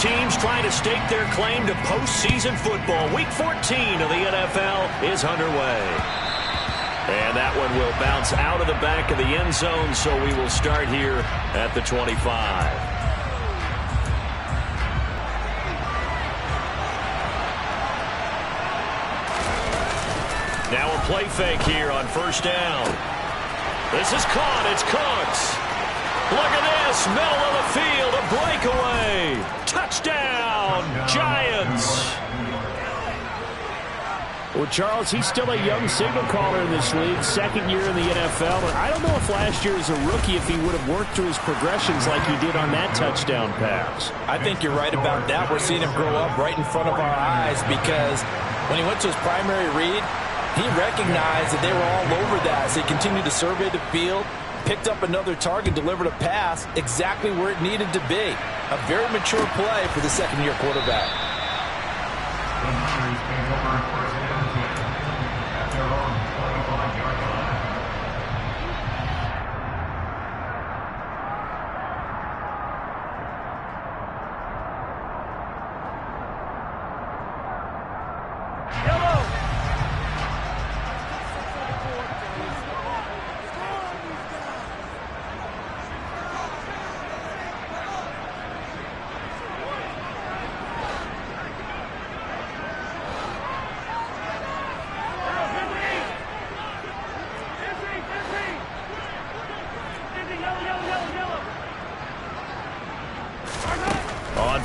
teams trying to stake their claim to postseason football. Week 14 of the NFL is underway. And that one will bounce out of the back of the end zone, so we will start here at the 25. Now a play fake here on first down. This is caught. It's Cooks. Look at this. Middle of the field. A breakaway. Touchdown. Giants. Well, Charles, he's still a young signal caller in this league, second year in the NFL. But I don't know if last year as a rookie, if he would have worked through his progressions like he did on that touchdown pass. I think you're right about that. We're seeing him grow up right in front of our eyes because when he went to his primary read, he recognized that they were all over that. So he continued to survey the field, picked up another target, delivered a pass exactly where it needed to be. A very mature play for the second-year quarterback.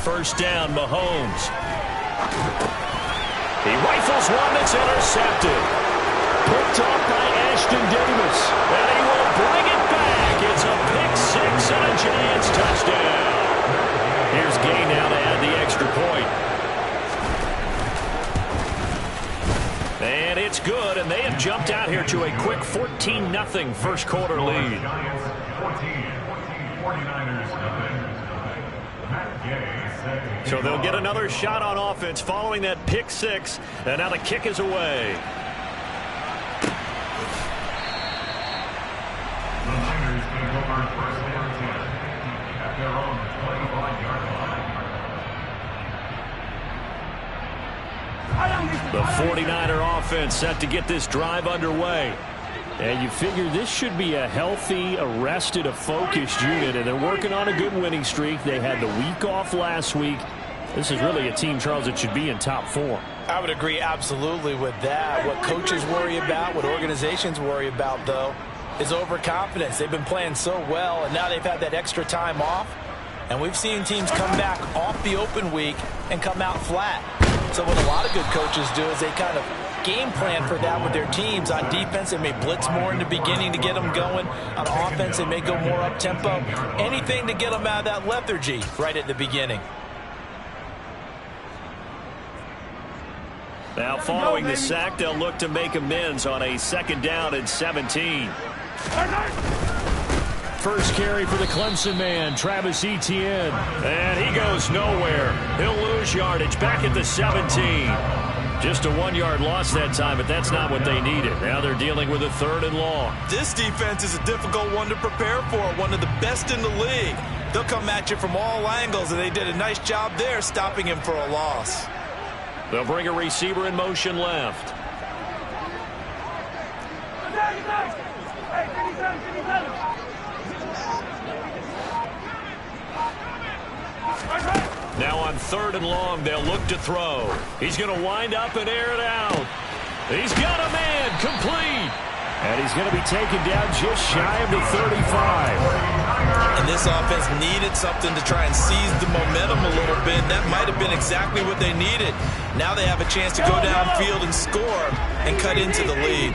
First down, Mahomes. He rifles one that's intercepted. Picked off by Ashton Davis. And he will bring it back. It's a pick six and a Giants touchdown. Here's Gay now to add the extra point. And it's good, and they have jumped out here to a quick 14-0 first quarter lead. Giants 14, 49ers nothing. Matt Gay. So they'll get another shot on offense following that pick six. And now the kick is away. The Niners take over first and 10 at their own 25-yard line. The 49er offense set to get this drive underway. And you figure this should be a healthy, arrested, a focused unit, and they're working on a good winning streak. They had the week off last week. This is really a team, Charles, that should be in top four. I would agree absolutely with that. What coaches worry about, what organizations worry about, though, is overconfidence. They've been playing so well, and now they've had that extra time off. And we've seen teams come back off the open week and come out flat. So what a lot of good coaches do is they kind of game plan for that with their teams. On defense, they may blitz more in the beginning to get them going. On offense, they may go more up-tempo. Anything to get them out of that lethargy right at the beginning. Now, following the sack, they'll look to make amends on a second down and 17. First carry for the Clemson man, Travis Etienne. And he goes nowhere. He'll lose yardage back at the 17. Just a 1-yard loss that time, but that's not what they needed. Now they're dealing with a third and long. This defense is a difficult one to prepare for, one of the best in the league. They'll come at you from all angles, and they did a nice job there stopping him for a loss. They'll bring a receiver in motion left. Now on third and long, they'll look to throw. He's going to wind up and air it out. He's got a man complete. And he's going to be taken down just shy of the 35. And this offense needed something to try and seize the momentum a little bit. That might have been exactly what they needed. Now they have a chance to go downfield and score and cut into the lead.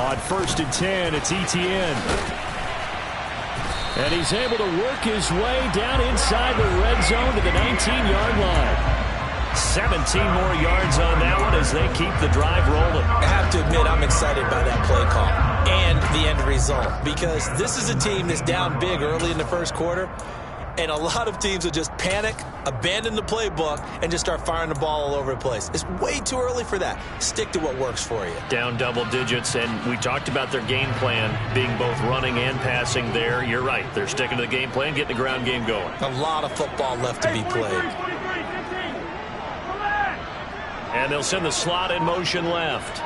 On first and 10, it's Etienne. And he's able to work his way down inside the red zone to the 19-yard line. 17 more yards on that one as they keep the drive rolling. I have to admit, I'm excited by that play call and the end result, because this is a team that's down big early in the first quarter, And a lot of teams will just panic, abandon the playbook, and just start firing the ball all over the place. It's way too early for that. Stick to what works for you. Down double digits, and we talked about their game plan being both running and passing there. You're right. They're sticking to the game plan, getting the ground game going. A lot of football left to be played. And they'll send the slot in motion left.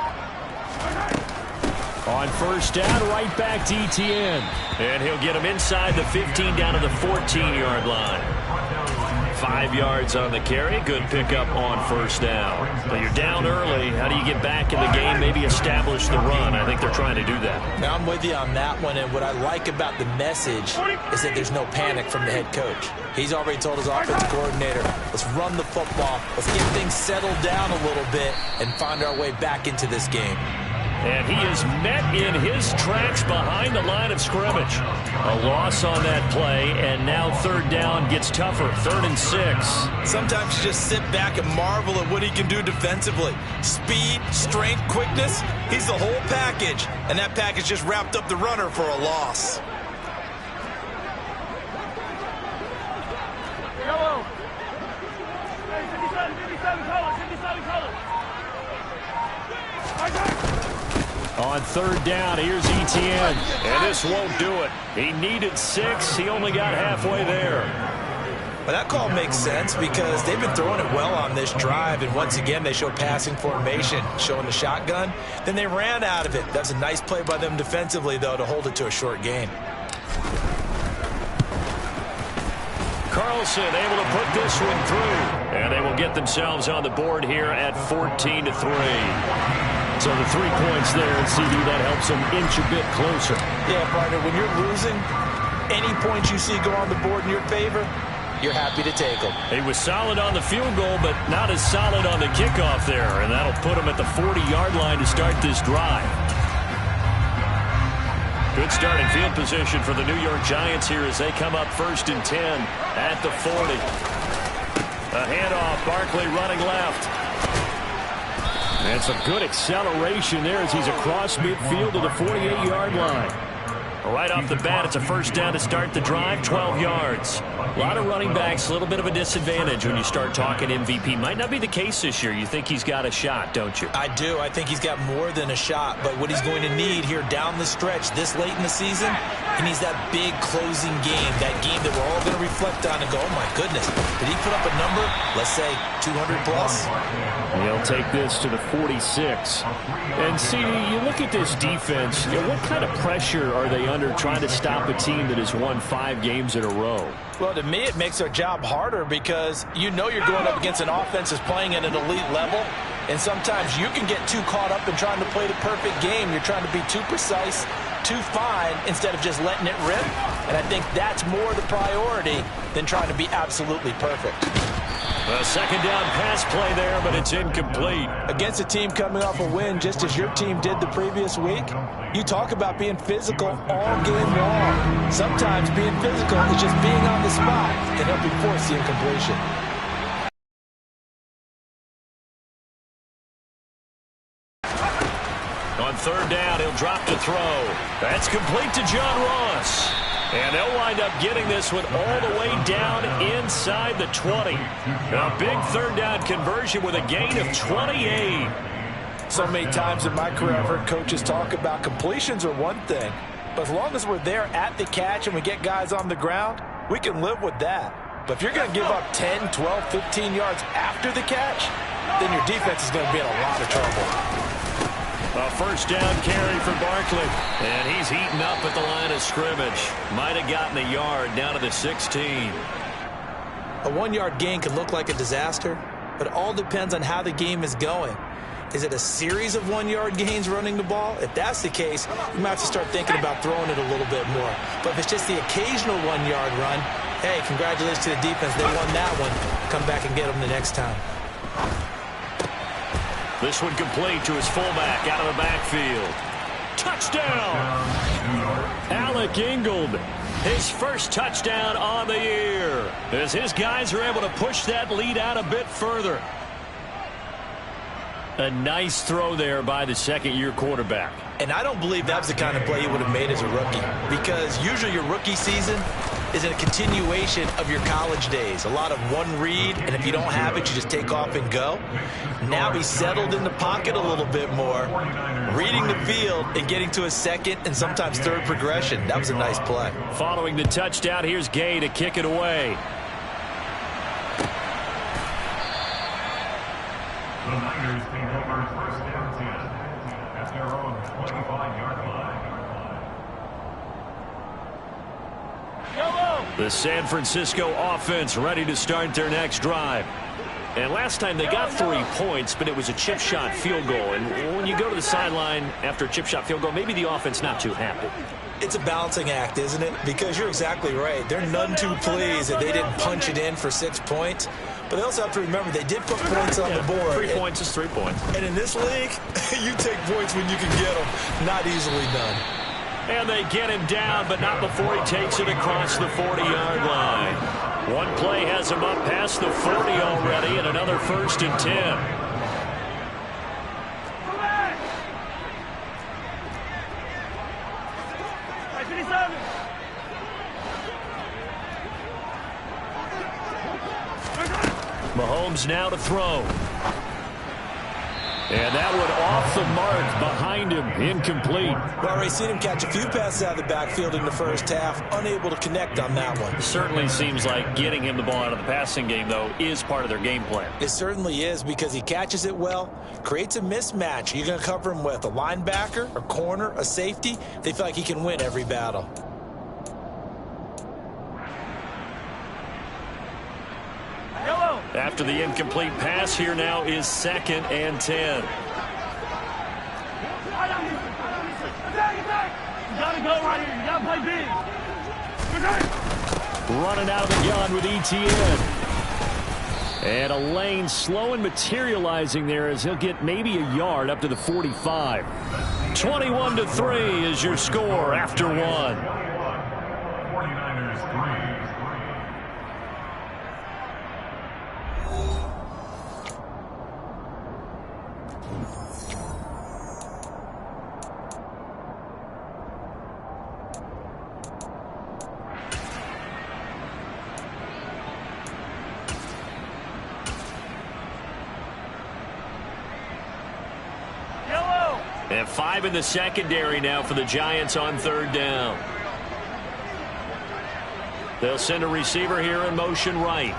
On first down, right back to Etienne. And he'll get him inside the 15 down to the 14-yard line. 5 yards on the carry. Good pickup on first down. But you're down early. How do you get back in the game, maybe establish the run? I think they're trying to do that. Now, I'm with you on that one, and what I like about the message is that there's no panic from the head coach. He's already told his offensive coordinator, let's run the football, let's get things settled down a little bit and find our way back into this game. And he is met in his tracks behind the line of scrimmage. A loss on that play, and now third down gets tougher. 3rd and 6. Sometimes you just sit back and marvel at what he can do defensively. Speed, strength, quickness, he's the whole package. And that package just wrapped up the runner for a loss. On third down, here's Etienne. And this won't do it. He needed 6. He only got halfway there. Well, that call makes sense because they've been throwing it well on this drive. And once again, they show passing formation, showing the shotgun. Then they ran out of it. That's a nice play by them defensively, though, to hold it to a short gain. Carlson able to put this one through. And they will get themselves on the board here at 14-3. So the 3 points there, and CD, that helps them inch a bit closer. Yeah, partner, when you're losing, any points you see go on the board in your favor, you're happy to take them. He was solid on the field goal, but not as solid on the kickoff there, and that'll put him at the 40-yard line to start this drive. Good starting field position for the New York Giants here as they come up 1st and 10 at the 40. A handoff, Barkley running left. And some good acceleration there as he's across midfield to the 48-yard line. Right off the bat, it's a first down to start the drive, 12 yards. A lot of running backs, a little bit of a disadvantage when you start talking MVP. Might not be the case this year. You think he's got a shot, don't you? I do. I think he's got more than a shot. But what he's going to need here down the stretch this late in the season, he needs that big closing game, that game that we're all going to reflect on and go, oh, my goodness, did he put up a number, let's say 200 plus? He'll take this to the 46. And, CD, you look at this defense, what kind of pressure are they under trying to stop a team that has won 5 games in a row? Well, to me, it makes their job harder because you know you're going up against an offense that's playing at an elite level, and sometimes you can get too caught up in trying to play the perfect game. You're trying to be too precise, too fine, instead of just letting it rip. And I think that's more the priority than trying to be absolutely perfect. A second down pass play there, but it's incomplete. Against a team coming off a win, just as your team did the previous week, you talk about being physical all game long. Sometimes being physical is just being on the spot and helping force the incompletion. On third down, he'll drop to throw. That's complete to John Ross. And they'll wind up getting this one all the way down inside the 20. A big third down conversion with a gain of 28. So many times in my career, I've heard coaches talk about completions are one thing. But as long as we're there at the catch and we get guys on the ground, we can live with that. But if you're going to give up 10, 12, 15 yards after the catch, then your defense is going to be in a lot of trouble. A first down carry for Barkley. And he's heating up at the line of scrimmage. Might have gotten a yard down to the 16. A 1-yard gain can look like a disaster, but it all depends on how the game is going. Is it a series of 1-yard gains running the ball? If that's the case, you might have to start thinking about throwing it a little bit more. But if it's just the occasional 1-yard run, hey, congratulations to the defense. They won that one. Come back and get them the next time. This one complete to his fullback out of the backfield. Touchdown! Alec Ingold, his first touchdown on the year, as his guys are able to push that lead out a bit further. A nice throw there by the second-year quarterback. And I don't believe that was the kind of play he would have made as a rookie, because usually your rookie season is a continuation of your college days. A lot of one read, and if you don't have it, you just take off and go. Now he's settled in the pocket a little bit more, reading the field and getting to a second and sometimes third progression. That was a nice play. Following the touchdown, here's Gay to kick it away. The Niners take over first and 10 at their own 25-yard line. The San Francisco offense ready to start their next drive. And last time they got 3 points, but it was a chip shot field goal. And when you go to the sideline after a chip shot field goal, maybe the offense not too happy. It's a balancing act, isn't it? Because you're exactly right. They're none too pleased that they didn't punch it in for 6 points. But they also have to remember they did put points on the board. 3 points is 3 points. And in this league, you take points when you can get them. Not easily done. And they get him down, but not before he takes it across the 40-yard line. One play has him up past the 40 already, and another first and 10. Mahomes now to throw. And that one off the mark behind him, incomplete. Well, already seen him catch a few passes out of the backfield in the first half, unable to connect on that one. Certainly seems like getting him the ball out of the passing game, though, is part of their game plan. It certainly is, because he catches it well, creates a mismatch. You're going to cover him with a linebacker, a corner, a safety. They feel like he can win every battle. After the incomplete pass, here now is 2nd and 10. Running out of the gun with ETN. And a lane slow and materializing there as he'll get maybe a yard up to the 45. 21-3 is your score after one. 49ers 3. And 5 in the secondary now for the Giants on 3rd down. They'll send a receiver here in motion right.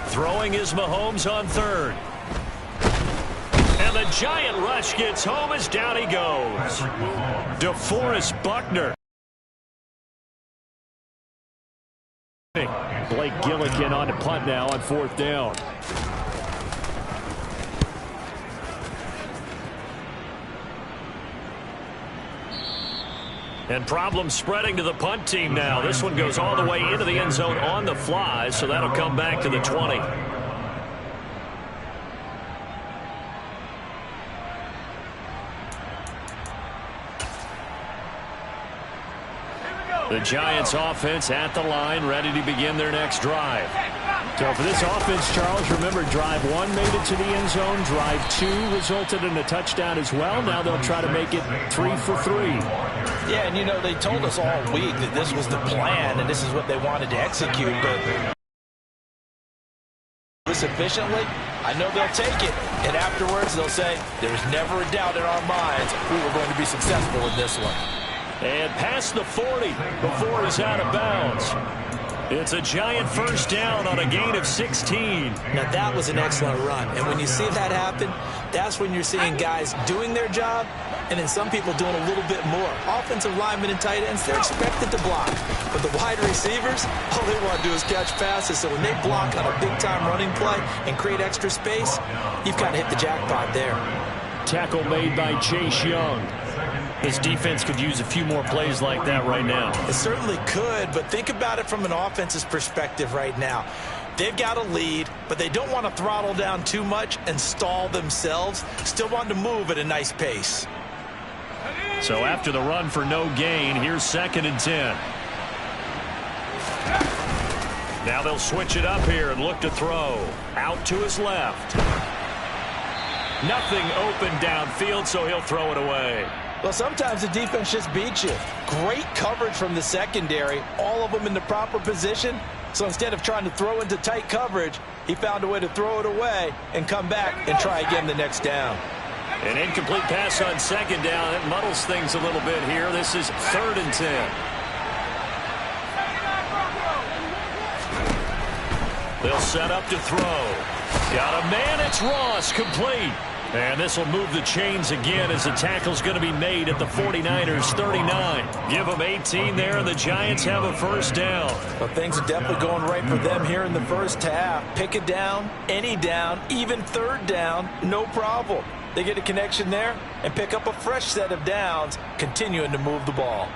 Throwing is Mahomes on 3rd. And the Giant rush gets home as down he goes. DeForest Buckner. Blake Gillikin on to punt now on 4th down. And problems spreading to the punt team now. This one goes all the way into the end zone on the fly, so that'll come back to the 20. The Giants offense at the line, ready to begin their next drive. So for this offense, Charles, remember, drive 1 made it to the end zone. Drive 2 resulted in a touchdown as well. Now they'll try to make it 3 for 3. Yeah, and you know, they told us all week that this was the plan and this is what they wanted to execute. But this efficiently, I know they'll take it. And afterwards, they'll say, there's never a doubt in our minds we were going to be successful in this one. And past the 40 before he's out of bounds. It's a Giant first down on a gain of 16. Now, that was an excellent run. And when you see that happen, that's when you're seeing guys doing their job and then some people doing a little bit more. Offensive linemen and tight ends, they're expected to block. But the wide receivers, all they want to do is catch passes. So when they block on a big-time running play and create extra space, you've kind of hit the jackpot there. Tackle made by Chase Young. This defense could use a few more plays like that right now. It certainly could, but think about it from an offense's perspective right now. They've got a lead, but they don't want to throttle down too much and stall themselves. Still want to move at a nice pace. So after the run for no gain, here's 2nd and 10. Now they'll switch it up here and look to throw. Out to his left. Nothing open downfield, so he'll throw it away. Well, sometimes the defense just beats you. Great coverage from the secondary, all of them in the proper position. So instead of trying to throw into tight coverage, he found a way to throw it away and come back and try again the next down. An incomplete pass on second down. It muddles things a little bit here. This is 3rd and 10. They'll set up to throw. Got a man. It's Ross. Complete. And this will move the chains again as the tackle's going to be made at the 49ers 39. Give them 18 there, and the Giants have a first down. Well, things are definitely going right for them here in the first half. Pick it down, any down, even 3rd down, no problem. They get a connection there and pick up a fresh set of downs, continuing to move the ball.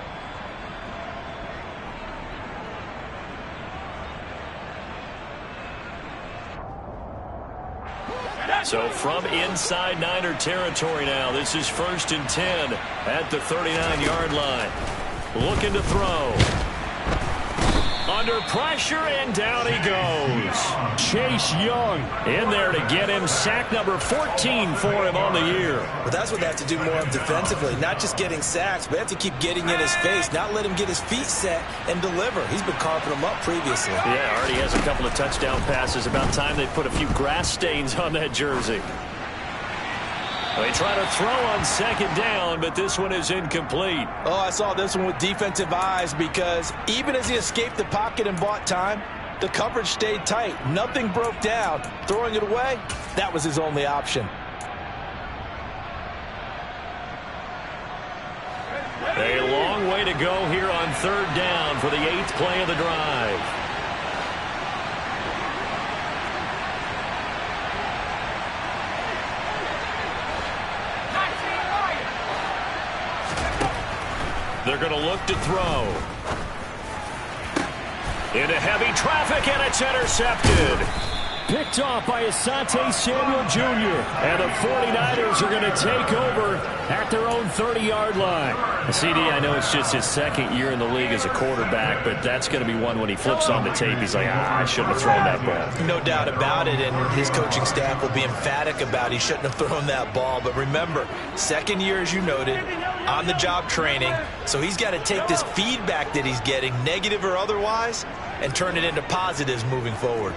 So from inside Niner territory now, this is 1st and 10 at the 39-yard line. Looking to throw. Under pressure, and down he goes. Chase Young in there to get him. Sack number 14 for him on the year. Well, that's what they have to do more of defensively. Not just getting sacks, but they have to keep getting in his face. Not let him get his feet set and deliver. He's been carving them up previously. Yeah, already has a couple of touchdown passes. About time they put a few grass stains on that jersey. They try to throw on second down, but this one is incomplete. Oh, I saw this one with defensive eyes because even as he escaped the pocket and bought time, the coverage stayed tight. Nothing broke down. Throwing it away, that was his only option. A long way to go here on 3rd down for the 8th play of the drive. They're going to look to throw. Into heavy traffic, and it's intercepted. Picked off by Asante Samuel Jr. And the 49ers are going to take over at their own 30-yard line. CD, I know it's just his 2nd year in the league as a quarterback, but that's going to be one when he flips on the tape, he's like, I shouldn't have thrown that ball. No doubt about it, and his coaching staff will be emphatic about he shouldn't have thrown that ball. But remember, 2nd year, as you noted, on-the-job training, so he's got to take this feedback that he's getting, negative or otherwise, and turn it into positives moving forward.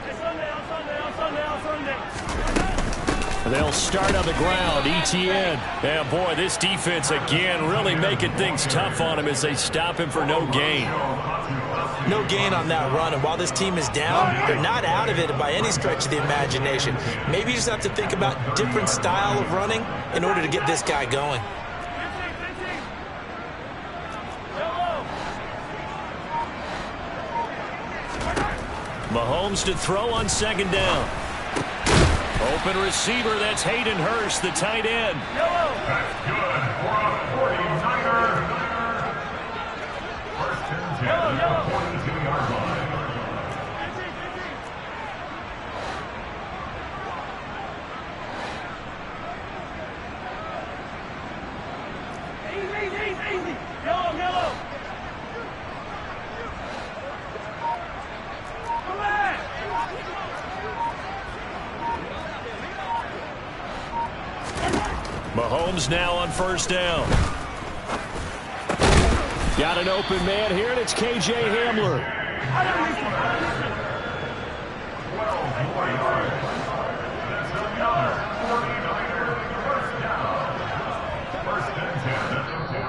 They'll start on the ground. Etienne. Yeah, boy, this defense again really making things tough on him as they stop him for no gain. No gain on that run, and while this team is down, they're not out of it by any stretch of the imagination. Maybe you just have to think about different style of running in order to get this guy going. Mahomes to throw on second down. Open receiver, that's Hayden Hurst, the tight end. That's good for a 49er. 1st and 10 at the 42-yard line. Easy. Yellow. Come on. Mahomes now on 1st down. Got an open man here, and it's KJ Hamler.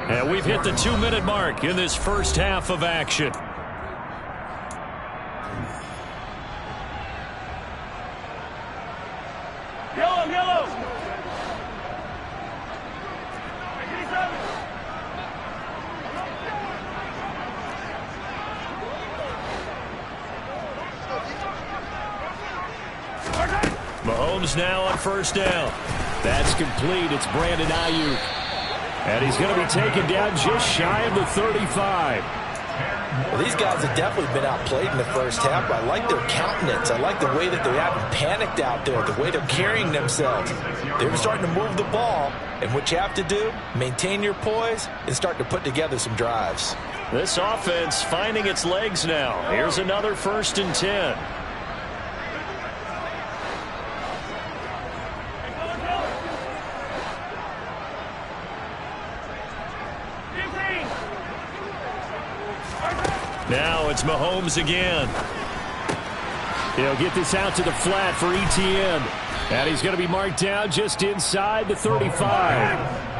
And we've hit the 2-minute mark in this first half of action. Yellow. Mahomes now on 1st down. That's complete. It's Brandon Ayuk. And he's going to be taken down just shy of the 35. Well, these guys have definitely been outplayed in the first half. I like their countenance. I like the way that they haven't panicked out there, the way they're carrying themselves. They're starting to move the ball, and what you have to do, maintain your poise and start to put together some drives. This offense finding its legs now. Here's another 1st and 10. Now it's Mahomes again. He'll get this out to the flat for Etienne. And he's going to be marked down just inside the 35.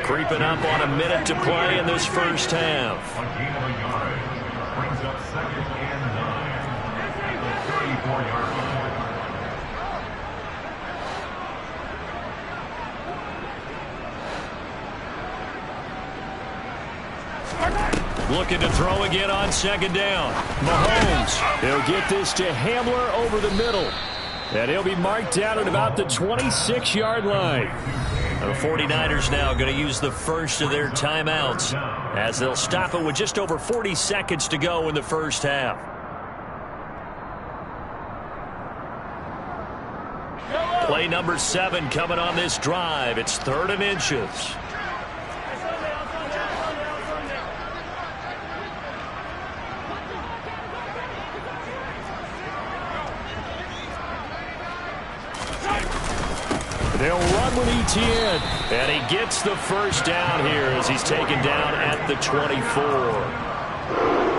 Creeping up on a minute to play in this first half. A gain of a yard. Brings up 2nd and 9 at the 34-yard line. Looking to throw again on 2nd down. Mahomes. He'll get this to Hamler over the middle. And he'll be marked down at about the 26-yard line. The 49ers now going to use the first of their timeouts as they'll stop it with just over 40 seconds to go in the first half. Play number 7 coming on this drive. It's 3rd and inches. They'll run with Etienne. And he gets the first down here as he's taken down at the 24.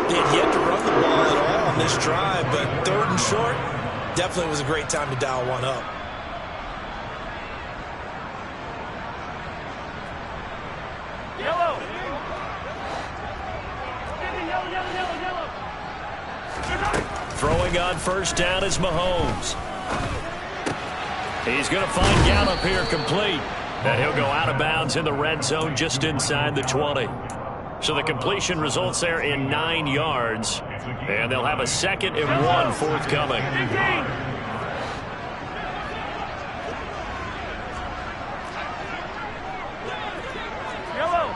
He had yet to run the ball at all on this drive, but 3rd and short, definitely was a great time to dial one up. Yellow. Throwing on 1st down is Mahomes. He's going to find Gallup here complete. And he'll go out of bounds in the red zone just inside the 20. So the completion results there in 9 yards. And they'll have a 2nd and 1 forthcoming. Yellow.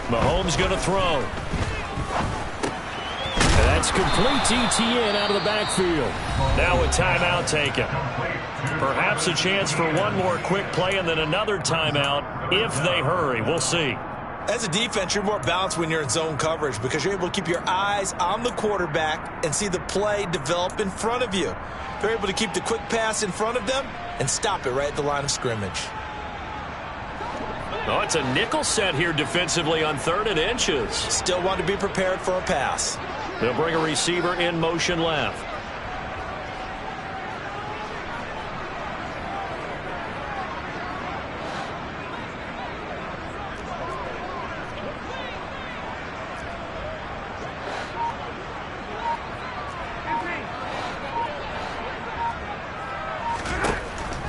Mahomes going to throw. And that's complete to Etienne out of the backfield. Now a timeout taken. Perhaps a chance for one more quick play and then another timeout if they hurry. We'll see. As a defense, you're more balanced when you're in zone coverage because you're able to keep your eyes on the quarterback and see the play develop in front of you. They're able to keep the quick pass in front of them and stop it right at the line of scrimmage. Oh, it's a nickel set here defensively on 3rd and inches. Still want to be prepared for a pass. They'll bring a receiver in motion left.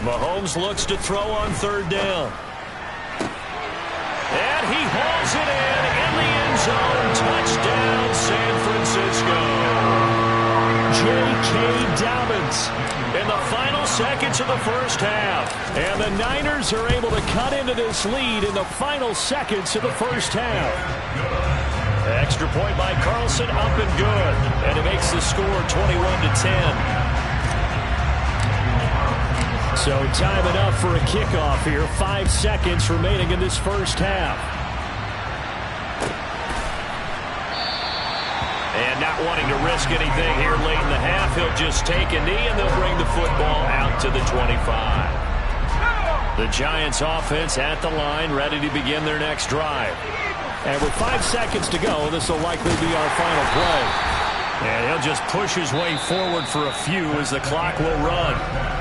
Mahomes looks to throw on 3rd down. And he hauls it in the end zone. Touchdown, San Francisco. J.K. Dobbins in the final seconds of the first half. And the Niners are able to cut into this lead in the final seconds of the first half. Extra point by Carlson, up and good. And it makes the score 21-10. So time enough for a kickoff here. 5 seconds remaining in this first half. And not wanting to risk anything here late in the half, he'll just take a knee and they'll bring the football out to the 25. The Giants offense at the line, ready to begin their next drive. And with 5 seconds to go, this will likely be our final play. And he'll just push his way forward for a few as the clock will run.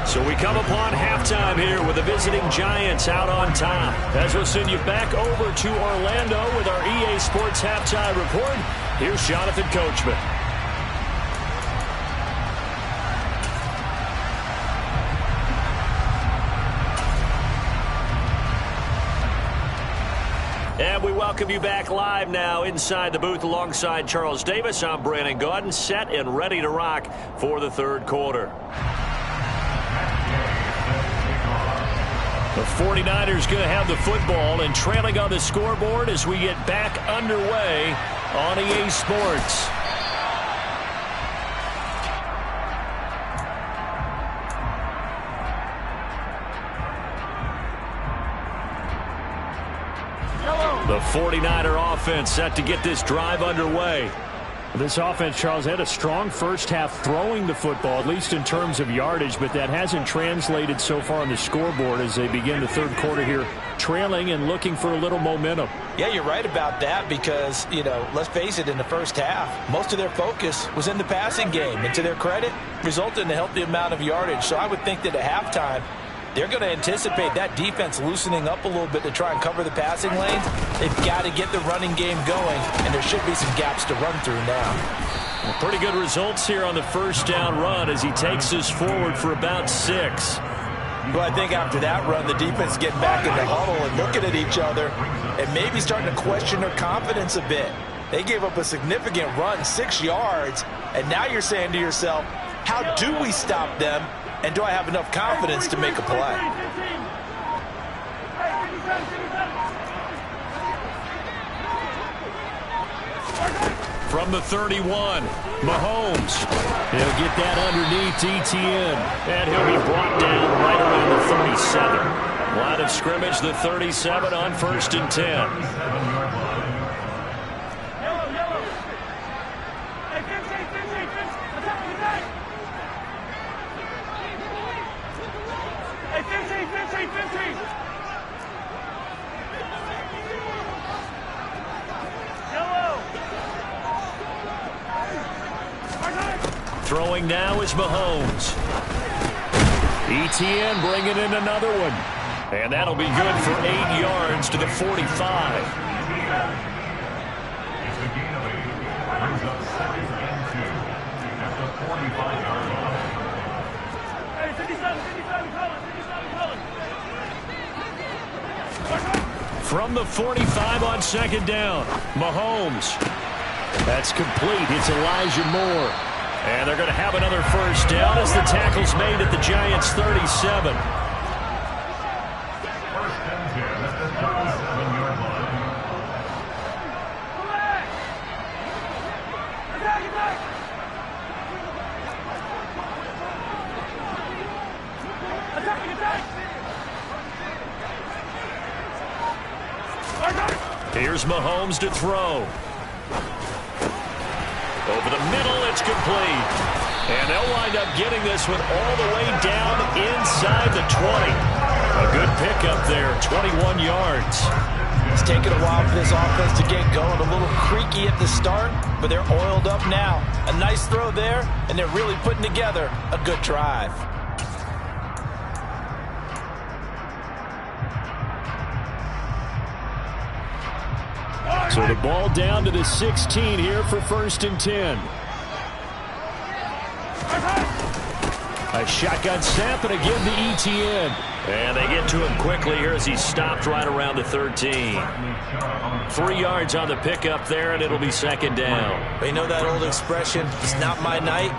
So we come upon halftime here with the visiting Giants out on top. As we'll send you back over to Orlando with our EA Sports Halftime Report, here's Jonathan Coachman. And we welcome you back live now inside the booth alongside Charles Davis. I'm Brandon Gaudin, set and ready to rock for the 3rd quarter. The 49ers going to have the football and trailing on the scoreboard as we get back underway on EA Sports. The 49er offense set to get this drive underway. This offense, Charles, had a strong first half throwing the football, at least in terms of yardage, but that hasn't translated so far on the scoreboard as they begin the third quarter here, trailing and looking for a little momentum. Yeah, you're right about that because, let's face it, in the first half, most of their focus was in the passing game. And to their credit, resulted in a healthy amount of yardage. So I would think that at halftime, they're going to anticipate that defense loosening up a little bit to try and cover the passing lanes. They've got to get the running game going, and there should be some gaps to run through now. Well, pretty good results here on the first down run as he takes us forward for about 6. Well, I think after that run, the defense is getting back in the huddle and looking at each other and maybe starting to question their confidence a bit. They gave up a significant run, 6 yards, and now you're saying to yourself, how do we stop them? And do I have enough confidence to make a play? From the 31, Mahomes. He'll get that underneath Etienne. And he'll be brought down right around the 37. Line of scrimmage, the 37 on 1st and 10. Throwing now is Mahomes. Etienne bringing in another one. And that'll be good for 8 yards to the 45. It's a gain of 8. Brings up 2nd and 2 at the 45-yard line. Hey, 57, From the 45 on 2nd down, Mahomes. That's complete. It's Elijah Moore. And they're going to have another first down as the tackle's made at the Giants' 37. First and 10 at the 37-yard line. Here's Mahomes to throw. Over the middle, it's complete. And they'll wind up getting this one all the way down inside the 20. A good pickup there, 21 yards. It's taken a while for this offense to get going. A little creaky at the start, but they're oiled up now. A nice throw there, and they're really putting together a good drive. So the ball down to the 16 here for 1st and 10. A shotgun snap and again to Etienne. And they get to him quickly here as he's stopped right around the 13. 3 yards on the pickup there, and it'll be 2nd down. But you know that old expression, it's not my night?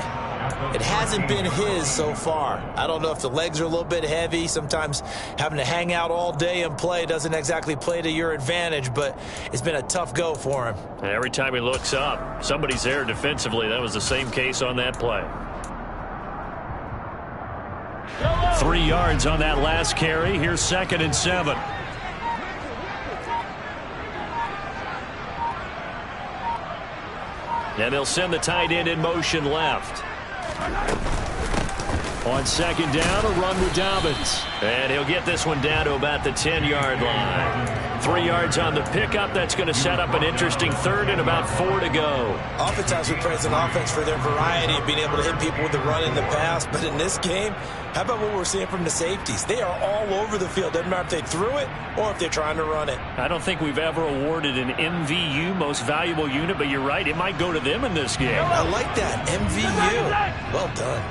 It hasn't been his so far. I don't know if the legs are a little bit heavy. Sometimes having to hang out all day and play doesn't exactly play to your advantage, but it's been a tough go for him. And every time he looks up, somebody's there defensively. That was the same case on that play. 3 yards on that last carry. Here's 2nd and 7. And they'll send the tight end in motion left. On 2nd down, a run with Dobbins. And he'll get this one down to about the 10-yard line. 3 yards on the pickup. That's going to set up an interesting 3rd and about 4 to go. Oftentimes we praise an offense for their variety of being able to hit people with the run and the pass. But in this game, how about what we're seeing from the safeties? They are all over the field. Doesn't matter if they threw it or if they're trying to run it. I don't think we've ever awarded an MVU, most valuable unit, but you're right. It might go to them in this game. I like that. MVU. Well done.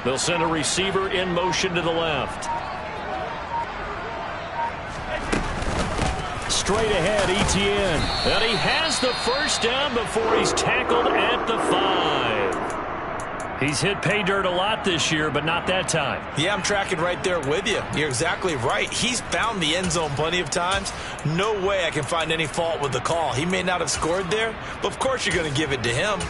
They'll send a receiver in motion to the left. Straight ahead, Etienne. And he has the first down before he's tackled at the 5. He's hit pay dirt a lot this year, but not that time. Yeah, I'm tracking right there with you. You're exactly right. He's found the end zone plenty of times. No way I can find any fault with the call. He may not have scored there, but of course you're going to give it to him.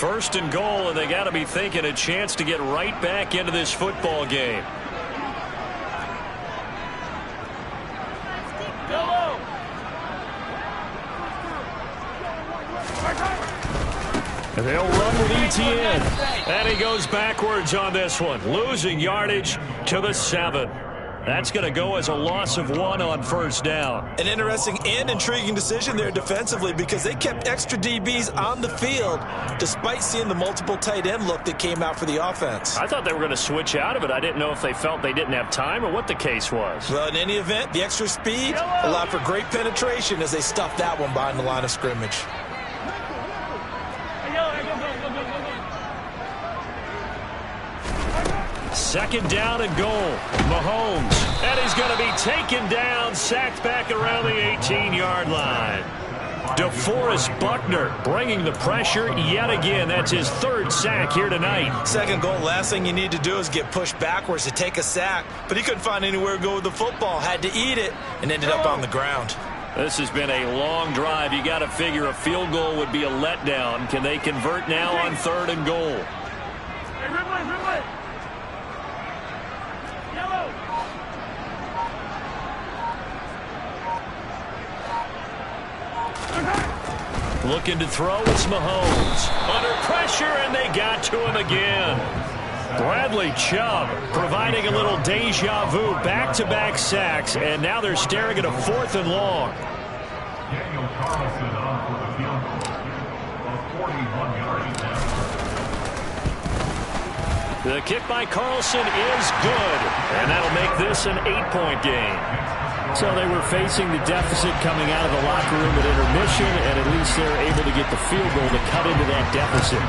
First and goal, and they got to be thinking a chance to get right back into this football game. And they'll run with Etienne. And he goes backwards on this one, losing yardage to the 7. That's going to go as a loss of 1 on first down. An interesting and intriguing decision there defensively because they kept extra DBs on the field despite seeing the multiple tight end look that came out for the offense. I thought they were going to switch out of it. I didn't know if they felt they didn't have time or what the case was. Well, in any event, the extra speed allowed for great penetration as they stuffed that one behind the line of scrimmage. Second down and goal. Mahomes. And he's going to be taken down, sacked back around the 18-yard line. DeForest Buckner bringing the pressure yet again. That's his 3rd sack here tonight. Second goal, last thing you need to do is get pushed backwards to take a sack. But he couldn't find anywhere to go with the football. Had to eat it and ended up on the ground. This has been a long drive. You got to figure a field goal would be a letdown. Can they convert now on 3rd and goal? Looking to throw, it's Mahomes. Under pressure, and they got to him again. Bradley Chubb providing a little deja vu, back-to-back sacks, and now they're staring at a 4th and long. Daniel Carlson on for the field goal of 41 yards now. The kick by Carlson is good, and that'll make this an 8-point game. So they were facing the deficit coming out of the locker room at intermission, and at least they're able to get the field goal to cut into that deficit.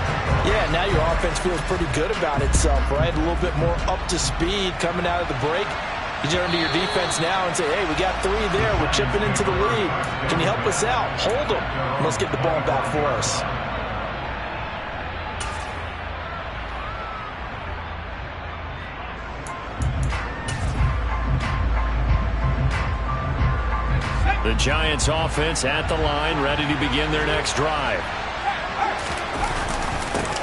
Yeah, now your offense feels pretty good about itself, right? A little bit more up to speed coming out of the break. You turn to your defense now and say, hey, we got 3 there. We're chipping into the lead. Can you help us out? Hold them. Let's get the ball back for us. The Giants offense at the line, ready to begin their next drive.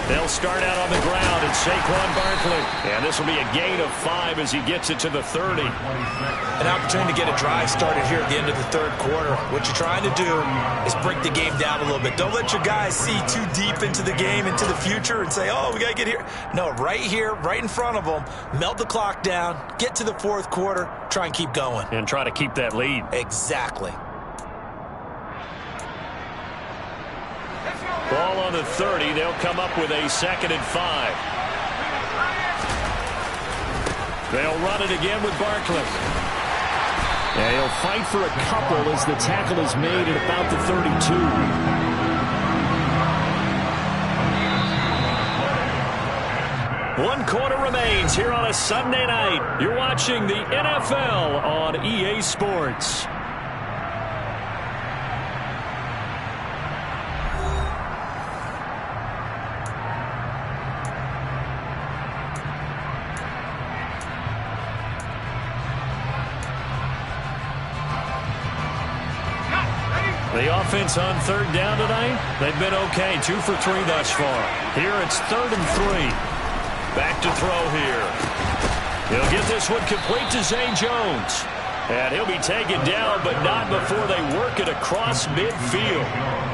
They'll start out on the ground, and Saquon Barkley. And this will be a gain of 5 as he gets it to the 30. An opportunity to get a drive started here at the end of the 3rd quarter. What you're trying to do is break the game down a little bit. Don't let your guys see too deep into the game, into the future, and say, oh, we got to get here. No, right here, right in front of them, melt the clock down, get to the 4th quarter, try and keep going. And try to keep that lead. Exactly. Ball on the 30. They'll come up with a 2nd and 5. They'll run it again with Barkley. And he'll fight for a couple as the tackle is made at about the 32. 1 quarter remains here on a Sunday night. You're watching the NFL on EA Sports. The offense on 3rd down tonight, they've been okay. 2 for 3 thus far. Here it's 3rd and 3. Back to throw here. He'll get this one complete to Zay Jones. And he'll be taken down, but not before they work it across midfield.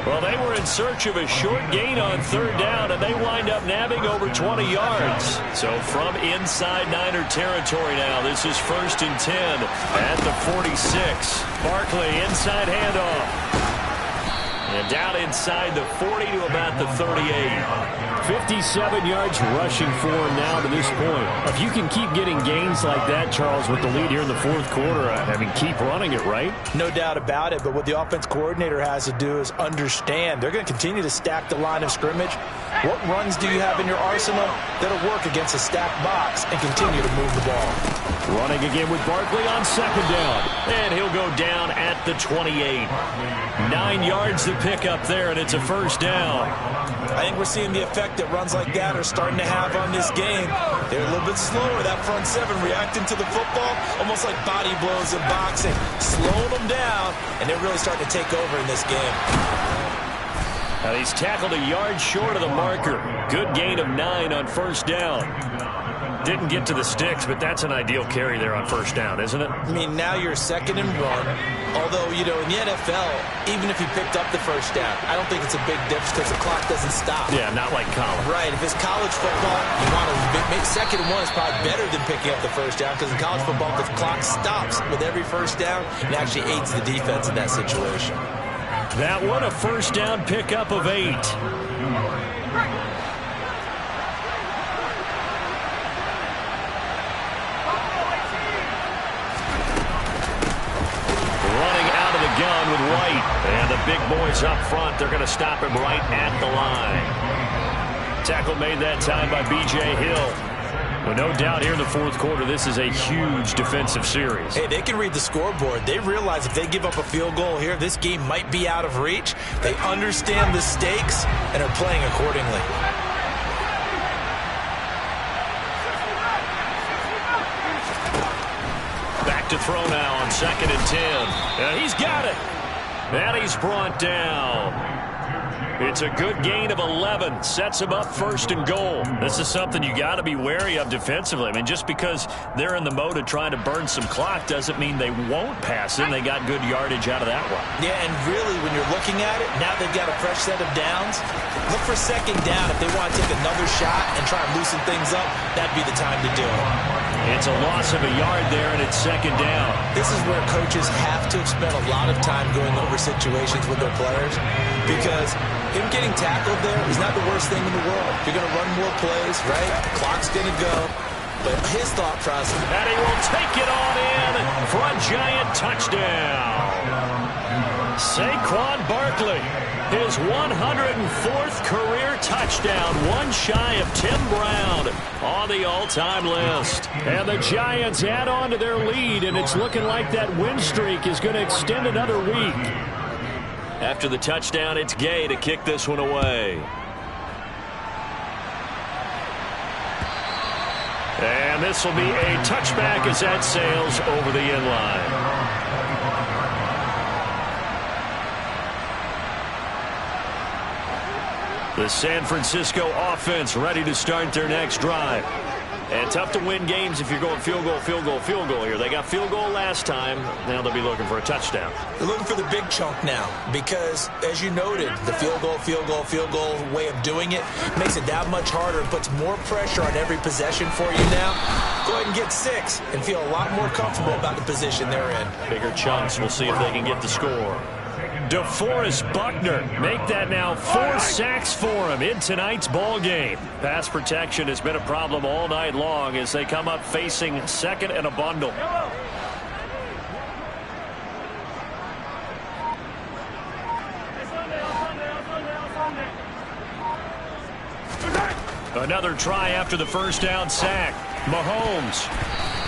Well, they were in search of a short gain on 3rd down, and they wind up nabbing over 20 yards. So from inside Niner territory now, this is 1st and 10 at the 46. Barkley inside handoff. And down inside the 40 to about the 38. 57 yards rushing for him now to this point. If you can keep getting gains like that, Charles, with the lead here in the 4th quarter, I mean, keep running it, right? No doubt about it, but what the offense coordinator has to do is understand they're going to continue to stack the line of scrimmage. What runs do you have in your arsenal that'll work against a stacked box and continue to move the ball? Running again with Barkley on 2nd down. And he'll go down at the 28. 9 yards to pick up there, and it's a 1st down. I think we're seeing the effect that runs like that are starting to have on this game. They're a little bit slower, that front 7 reacting to the football, almost like body blows in boxing, slowing them down, and they're really starting to take over in this game. He's tackled a yard short of the marker. Good gain of 9 on first down. Didn't get to the sticks, but that's an ideal carry there on first down, isn't it? I mean, now you're 2nd and 1. Although, you know, in the NFL, even if you picked up the first down, I don't think it's a big difference because the clock doesn't stop. Yeah, not like college. Right. If it's college football, you want to make 2nd and 1 is probably better than picking up the first down because in college football, the clock stops with every first down and actually aids the defense in that situation. That one, a first down pickup of 8. Gun with White, and the big boys up front, they're going to stop him right at the line. Tackle made that time by B.J. Hill. Well, no doubt here in the fourth quarter, this is a huge defensive series. Hey, they can read the scoreboard. They realize if they give up a field goal here, this game might be out of reach. They understand the stakes and are playing accordingly. To throw now on 2nd and 10. And he's got it. And he's brought down. It's a good gain of 11. Sets him up 1st and goal. This is something you got to be wary of defensively. I mean, just because they're in the mode of trying to burn some clock doesn't mean they won't pass it. They got good yardage out of that one. Yeah, and really, when you're looking at it, now they've got a fresh set of downs. Look for 2nd down. If they want to take another shot and try and loosen things up, that'd be the time to do it. It's a loss of a yard there, and it's 2nd down. This is where coaches have to spend a lot of time going over situations with their players because him getting tackled there is not the worst thing in the world. You're going to run more plays, right? The clock's going to go. But his thought process. And he will take it on in for a giant touchdown. Saquon Barkley, his 104th career touchdown, one shy of Tim Brown on the all-time list. And the Giants add on to their lead, and it's looking like that win streak is going to extend another week. After the touchdown, it's Gay to kick this one away. And this will be a touchback as that sails over the end line. The San Francisco offense ready to start their next drive. And tough to win games if you're going field goal, field goal, field goal here. They got field goal last time. Now they'll be looking for a touchdown. They're looking for the big chunk now because, as you noted, the field goal, field goal, field goal way of doing it makes it that much harder. It puts more pressure on every possession for you now. Go ahead and get 6 and feel a lot more comfortable about the position they're in. Bigger chunks. We'll see if they can get the score. DeForest Buckner make that now 4 sacks for him in tonight's ball game. Pass protection has been a problem all night long as they come up facing 2nd and a bundle. Another try after the first down sack. Mahomes.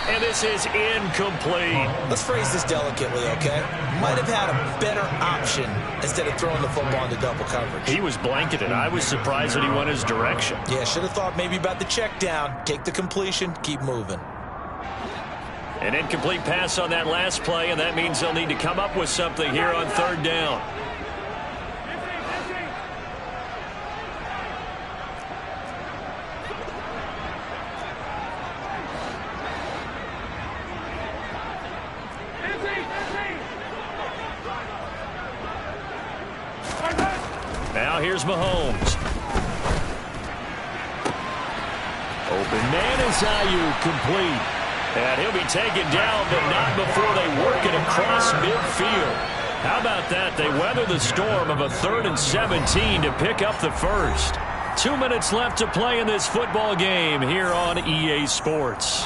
And this is incomplete. Let's phrase this delicately, okay? Might have had a better option instead of throwing the football into double coverage. He was blanketed. I was surprised that he went his direction. Yeah, should have thought maybe about the check down. Take the completion, keep moving. An incomplete pass on that last play, and that means they'll need to come up with something here on 3rd down. Now here's Mahomes. Open man is Ayuk, complete. And he'll be taken down, but not before they work it across midfield. How about that? They weather the storm of a 3rd and 17 to pick up the first. 2 minutes left to play in this football game here on EA Sports.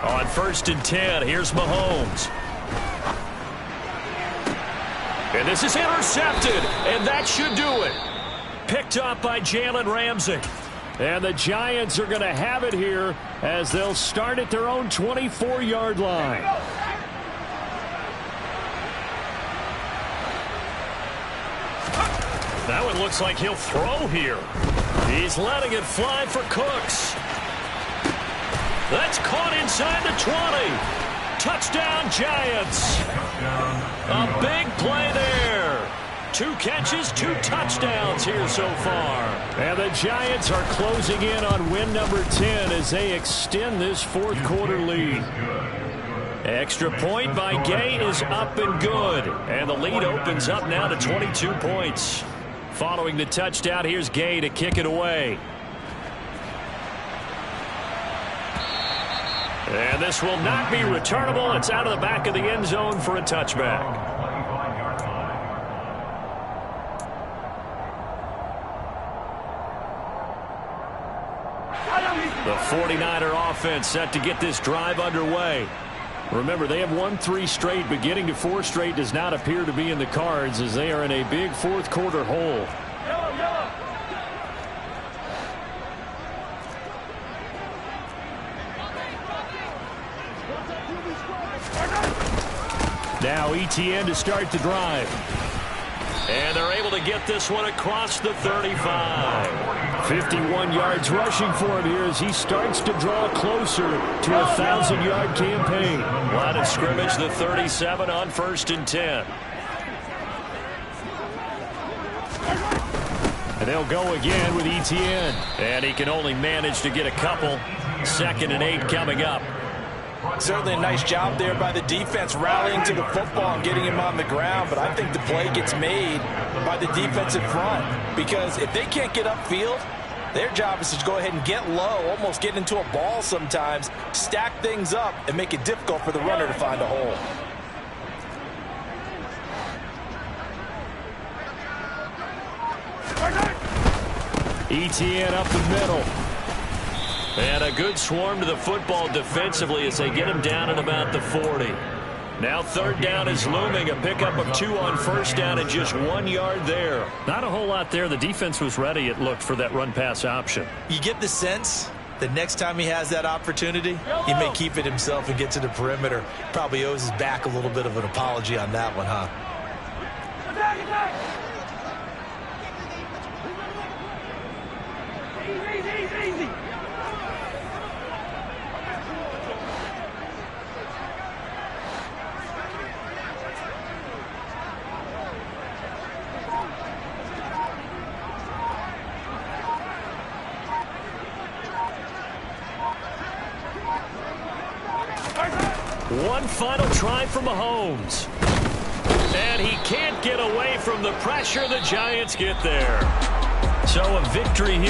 On 1st and 10, here's Mahomes. And this is intercepted, and that should do it. Picked up by Jalen Ramsey. And the Giants are going to have it here as they'll start at their own 24-yard line. That one looks like he'll throw here. He's letting it fly for Cooks. That's caught inside the 20. Touchdown, Giants. A big play there. 2 catches, 2 touchdowns here so far. And the Giants are closing in on win number 10 as they extend this fourth quarter lead. Extra point by Gay is up and good. And the lead opens up now to 22 points. Following the touchdown, here's Gay to kick it away. And this will not be returnable. It's out of the back of the end zone for a touchback. The 49er offense set to get this drive underway. Remember, they have won 3 straight, but getting to 4 straight does not appear to be in the cards as they are in a big fourth quarter hole. Now ETN to start the drive. And they're able to get this one across the 35. 51 yards rushing for him here as he starts to draw closer to a 1,000-yard campaign. Line of scrimmage, the 37 on 1st and 10. And they'll go again with ETN. And he can only manage to get a couple. 2nd and 8 coming up. Certainly a nice job there by the defense rallying to the football and getting him on the ground, but I think the play gets made by the defensive front because if they can't get upfield, their job is to go ahead and get low, almost get into a ball sometimes, stack things up, and make it difficult for the runner to find a hole. ETN up the middle. And a good swarm to the football defensively as they get him down at about the 40. Now 3rd down is looming. A pickup of 2 on 1st down and just 1 yard there. Not a whole lot there. The defense was ready, it looked, for that run-pass option. You get the sense that next time he has that opportunity, he may keep it himself and get to the perimeter. Probably owes his back a little bit of an apology on that one, huh? Attack, attack! Easy, easy, easy! One final try from Mahomes. And he can't get away from the pressure. The Giants get there. So a victory here.